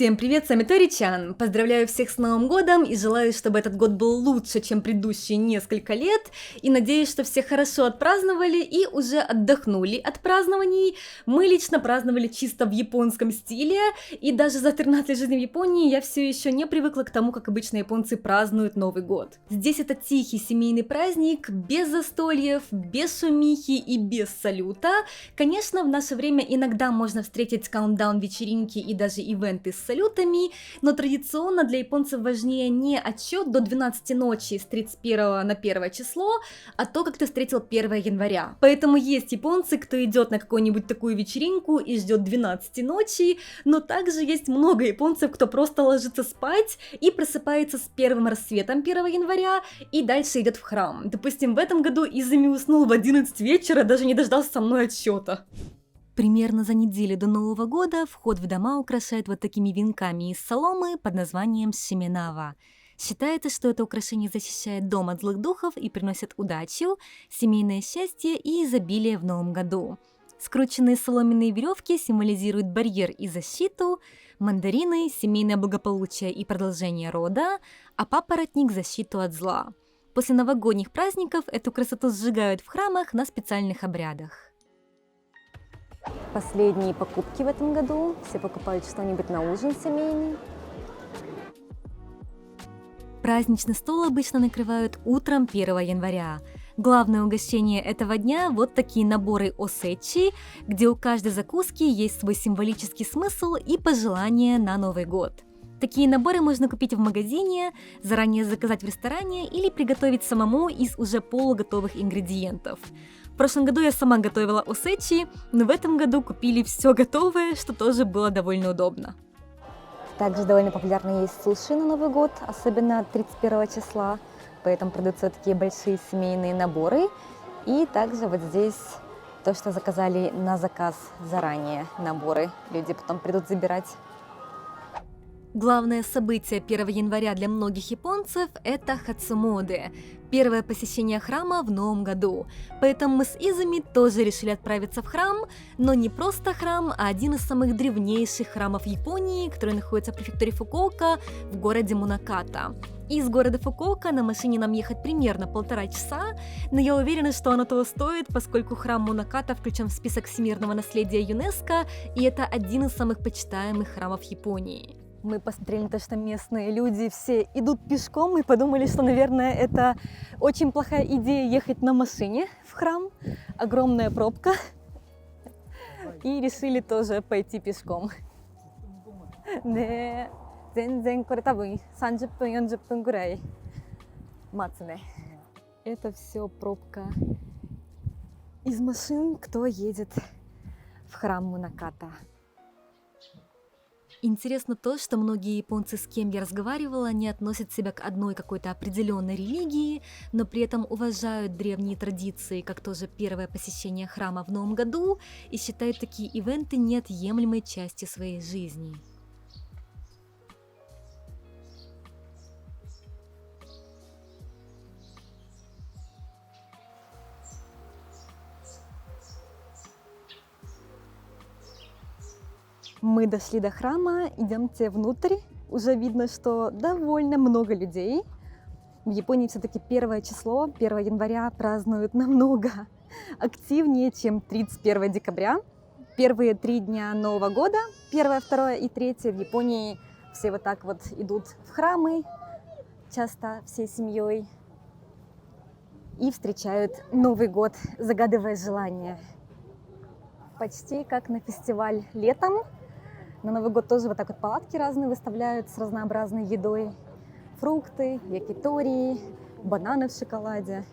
Всем привет, с вами Тори-чан. Поздравляю всех с Новым годом и желаю, чтобы этот год был лучше, чем предыдущие несколько лет. И надеюсь, что все хорошо отпраздновали и уже отдохнули от празднований. Мы лично праздновали чисто в японском стиле, и даже за 13 лет жизни в Японии я все еще не привыкла к тому, как обычно японцы празднуют Новый год. Здесь это тихий семейный праздник, без застольев, без шумихи и без салюта. Конечно, в наше время иногда можно встретить каунтдаун-вечеринки и даже ивенты с салютами, но традиционно для японцев важнее не отсчет до 12 ночи с 31 на 1 число, а то, как ты встретил 1 января. Поэтому есть японцы, кто идет на какую-нибудь такую вечеринку и ждет 12 ночи, но также есть много японцев, кто просто ложится спать и просыпается с первым рассветом 1 января и дальше идет в храм. Допустим, в этом году Изами уснул в 11 вечера, даже не дождался со мной отсчета. Примерно за неделю до Нового года вход в дома украшают вот такими венками из соломы под названием шименава. Считается, что это украшение защищает дом от злых духов и приносит удачу, семейное счастье и изобилие в Новом году. Скрученные соломенные веревки символизируют барьер и защиту, мандарины – семейное благополучие и продолжение рода, а папоротник – защиту от зла. После новогодних праздников эту красоту сжигают в храмах на специальных обрядах. Последние покупки в этом году. Все покупают что-нибудь на ужин семейный. Праздничный стол обычно накрывают утром 1 января. Главное угощение этого дня – вот такие наборы осечи, где у каждой закуски есть свой символический смысл и пожелания на Новый год. Такие наборы можно купить в магазине, заранее заказать в ресторане или приготовить самому из уже полуготовых ингредиентов. В прошлом году я сама готовила осечи, но в этом году купили все готовое, что тоже было довольно удобно. Также довольно популярны есть суши на Новый год, особенно 31 числа, поэтому продаются такие большие семейные наборы. И также вот здесь то, что заказали на заказ заранее наборы, люди потом придут забирать. Главное событие 1 января для многих японцев – это Хацумоде – первое посещение храма в Новом году. Поэтому мы с Изами тоже решили отправиться в храм, но не просто храм, а один из самых древнейших храмов Японии, который находится в префектуре Фукуока в городе Мунаката. Из города Фукуока на машине нам ехать примерно 1,5 часа, но я уверена, что оно того стоит, поскольку храм Мунаката включен в список всемирного наследия ЮНЕСКО, и это один из самых почитаемых храмов Японии. Мы посмотрели на то, что местные люди все идут пешком и подумали, что, наверное, это очень плохая идея ехать на машине в храм. Огромная пробка. И решили тоже пойти пешком. Это все пробка из машин, кто едет в храм Мунаката. Интересно то, что многие японцы, с кем я разговаривала, не относят себя к одной какой-то определенной религии, но при этом уважают древние традиции, как тоже первое посещение храма в Новом году, и считают такие ивенты неотъемлемой частью своей жизни. Мы дошли до храма, идемте внутрь. Уже видно, что довольно много людей. В Японии все-таки 1 число, 1 января празднуют намного активнее, чем 31 декабря. Первые 3 дня Нового года, 1, 2 и 3 в Японии все вот так вот идут в храмы, часто всей семьей, и встречают Новый год, загадывая желания. Почти как на фестиваль летом. На Новый год тоже вот так вот палатки разные выставляют с разнообразной едой. Фрукты, якитори, бананы в шоколаде.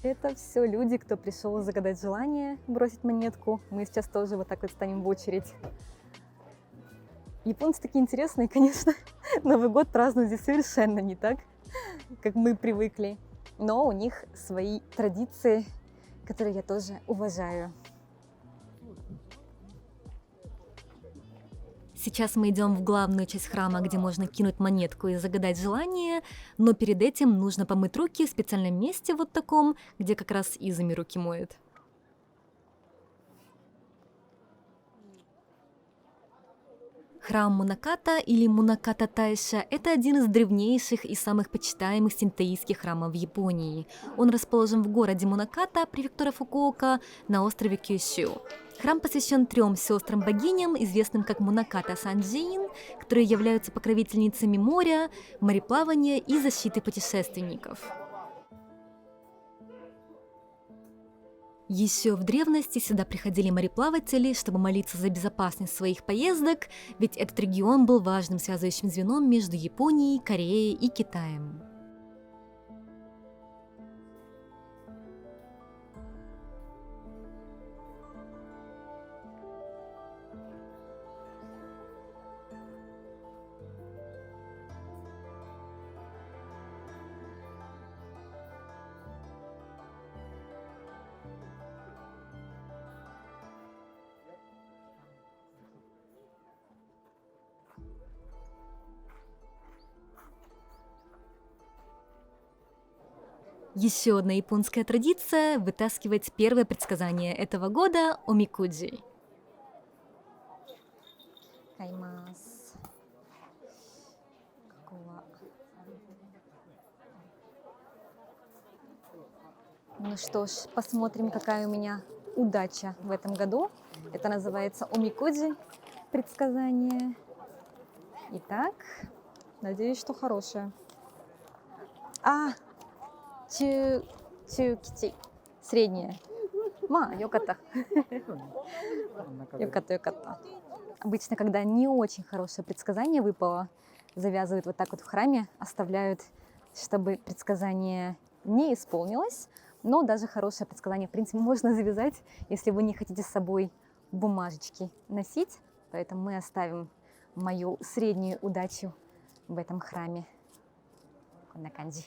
Это все люди, кто пришел загадать желание, бросить монетку. Мы сейчас тоже вот так вот станем в очередь. Японцы такие интересные, конечно. Новый год празднуют здесь совершенно не так, как мы привыкли. Но у них свои традиции, которые я тоже уважаю. Сейчас мы идем в главную часть храма, где можно кинуть монетку и загадать желание, но перед этим нужно помыть руки в специальном месте вот таком, где как раз Изами руки моет. Храм Мунаката или Мунаката Тайша – это один из древнейших и самых почитаемых синтоистских храмов в Японии. Он расположен в городе Мунаката, префектура Фукуока, на острове Кюсю. Храм посвящен 3 сестрам-богиням, известным как Мунаката Санджин, которые являются покровительницами моря, мореплавания и защиты путешественников. Еще в древности сюда приходили мореплаватели, чтобы молиться за безопасность своих поездок, ведь этот регион был важным связывающим звеном между Японией, Кореей и Китаем. Еще одна японская традиция – вытаскивать первое предсказание этого года – омикуджи. Ну что ж, посмотрим, какая у меня удача в этом году. Это называется омикуджи – предсказание. Итак, надеюсь, что хорошее. Чукичи. Средняя. Йоката. Йоката. Обычно, когда не очень хорошее предсказание выпало, завязывают вот так вот в храме, оставляют, чтобы предсказание не исполнилось. Но даже хорошее предсказание, в принципе, можно завязать, если вы не хотите с собой бумажечки носить. Поэтому мы оставим мою среднюю удачу в этом храме. Коннаканджи.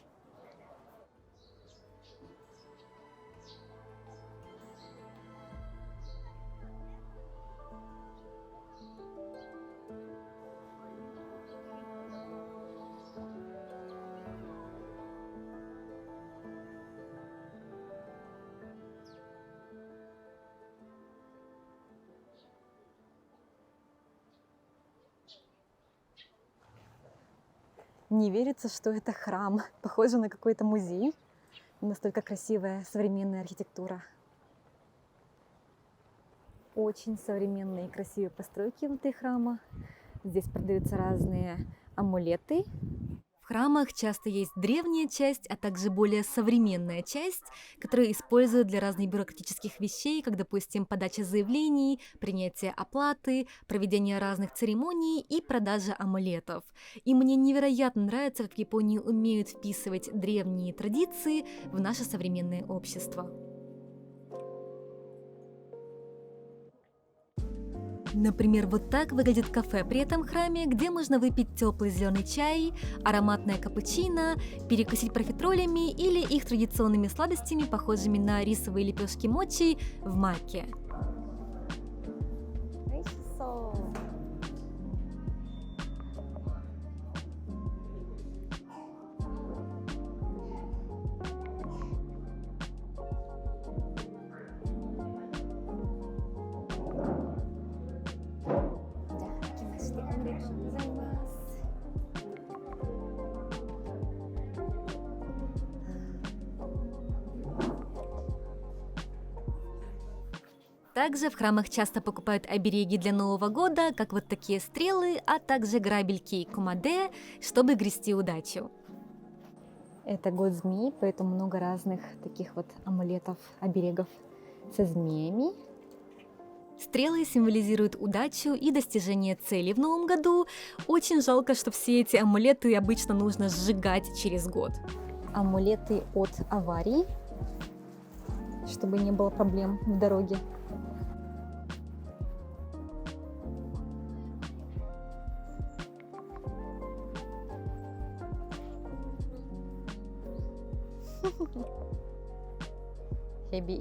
Не верится, что это храм. Похоже на какой-то музей. Настолько красивая современная архитектура. Очень современные и красивые постройки внутри храма. Здесь продаются разные амулеты. В храмах часто есть древняя часть, а также более современная часть, которую используют для разных бюрократических вещей, как, допустим, подача заявлений, принятие оплаты, проведение разных церемоний и продажа амулетов. И мне невероятно нравится, как в Японии умеют вписывать древние традиции в наше современное общество. Например, вот так выглядит кафе при этом храме, где можно выпить теплый зеленый чай, ароматное капучино, перекусить профитролями или их традиционными сладостями, похожими на рисовые лепешки мочи в маке. Также в храмах часто покупают обереги для Нового года, как вот такие стрелы, а также грабельки кумаде, чтобы грести удачу. Это год змеи, поэтому много разных таких вот амулетов, оберегов со змеями. Стрелы символизируют удачу и достижение цели в новом году. Очень жалко, что все эти амулеты обычно нужно сжигать через год. Амулеты от аварий. чтобы не было проблем в дороге.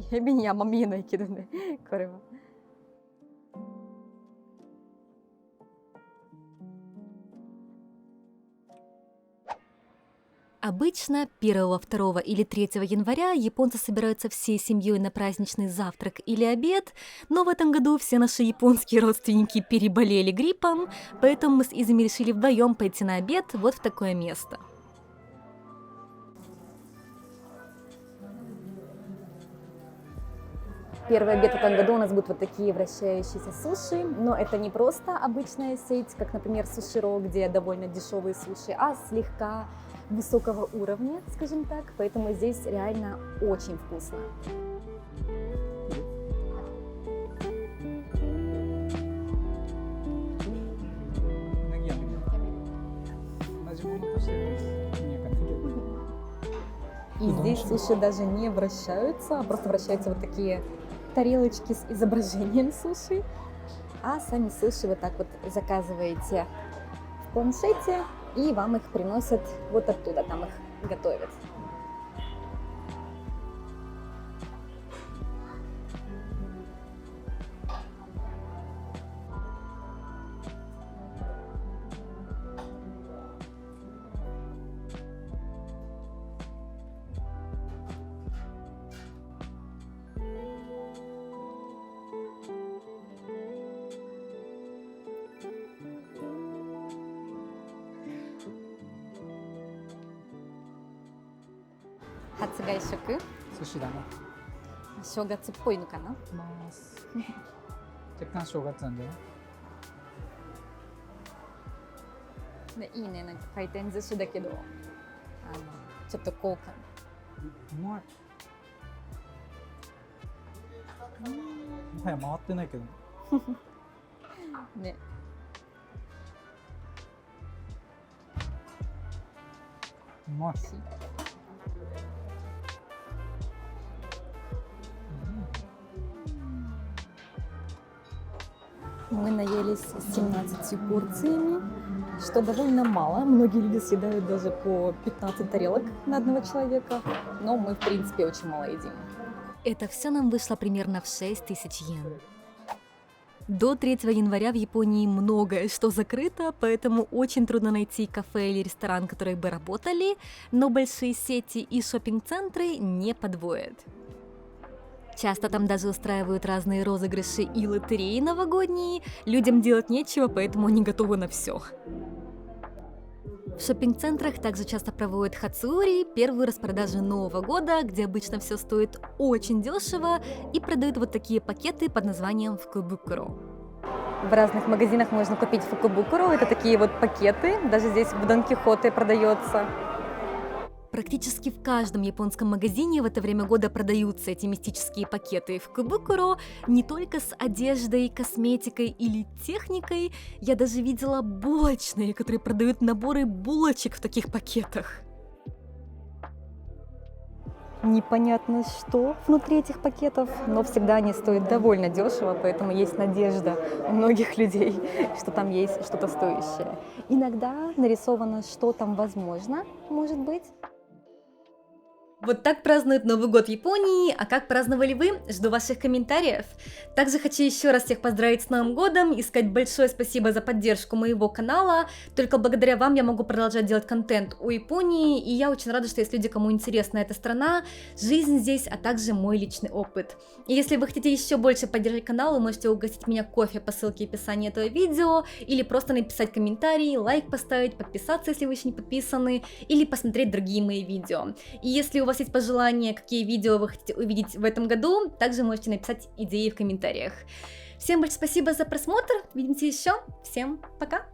Хэби не амамина киданы, корова. Обычно 1, 2 или 3 января японцы собираются всей семьей на праздничный завтрак или обед, но в этом году все наши японские родственники переболели гриппом, поэтому мы с Изами решили вдвоем пойти на обед вот в такое место. Первый обед в этом году у нас будут вот такие вращающиеся суши, но это не просто обычная сеть, как, например, Суширо, где довольно дешевые суши, а слегка высокого уровня, скажем так, поэтому здесь реально очень вкусно. И здесь суши даже не вращаются, а просто вращаются вот такие тарелочки с изображением суши, а сами суши вот так вот заказываете в планшете, и вам их приносят вот оттуда, там их готовят. Хацугайшоку. 寿司だな。正月っぽいのかな。若干正月なんじゃない？でいいね、なんか回転寿司だけどちょっと高価。うまい。もはや回ってないけどね。うまい。Мы наелись 17 порциями, что довольно мало. Многие люди съедают даже по 15 тарелок на одного человека, но мы, в принципе, очень мало едим. Это все нам вышло примерно в 6000 йен. До 3 января в Японии многое что закрыто, поэтому очень трудно найти кафе или ресторан, которые бы работали, но большие сети и шоппинг-центры не подводят. Часто там даже устраивают разные розыгрыши и лотереи новогодние. Людям делать нечего, поэтому они готовы на все. В шоппинг-центрах также часто проводят хацури, первую распродажу Нового года, где обычно все стоит очень дешево, и продают вот такие пакеты под названием фукубукуро. В разных магазинах можно купить фукубукуро, это такие вот пакеты, даже здесь в Дон Кихоте продается. Практически в каждом японском магазине в это время года продаются эти мистические пакеты фукубукуро, не только с одеждой, косметикой или техникой. Я даже видела булочные, которые продают наборы булочек в таких пакетах. Непонятно, что внутри этих пакетов, но всегда они стоят довольно дешево, поэтому есть надежда у многих людей, что там есть что-то стоящее. Иногда нарисовано, что там возможно, может быть. Вот так празднуют Новый год в Японии, а как праздновали вы? Жду ваших комментариев. Также хочу еще раз всех поздравить с Новым годом и сказать большое спасибо за поддержку моего канала. Только благодаря вам я могу продолжать делать контент о Японии, и я очень рада, что есть люди, кому интересна эта страна, жизнь здесь, а также мой личный опыт. И если вы хотите еще больше поддержать канал, вы можете угостить меня кофе по ссылке в описании этого видео, или просто написать комментарий, лайк поставить, подписаться, если вы еще не подписаны, или посмотреть другие мои видео. И если у вас есть пожелания, какие видео вы хотите увидеть в этом году, также можете написать идеи в комментариях. Всем большое спасибо за просмотр, увидимся еще, всем пока!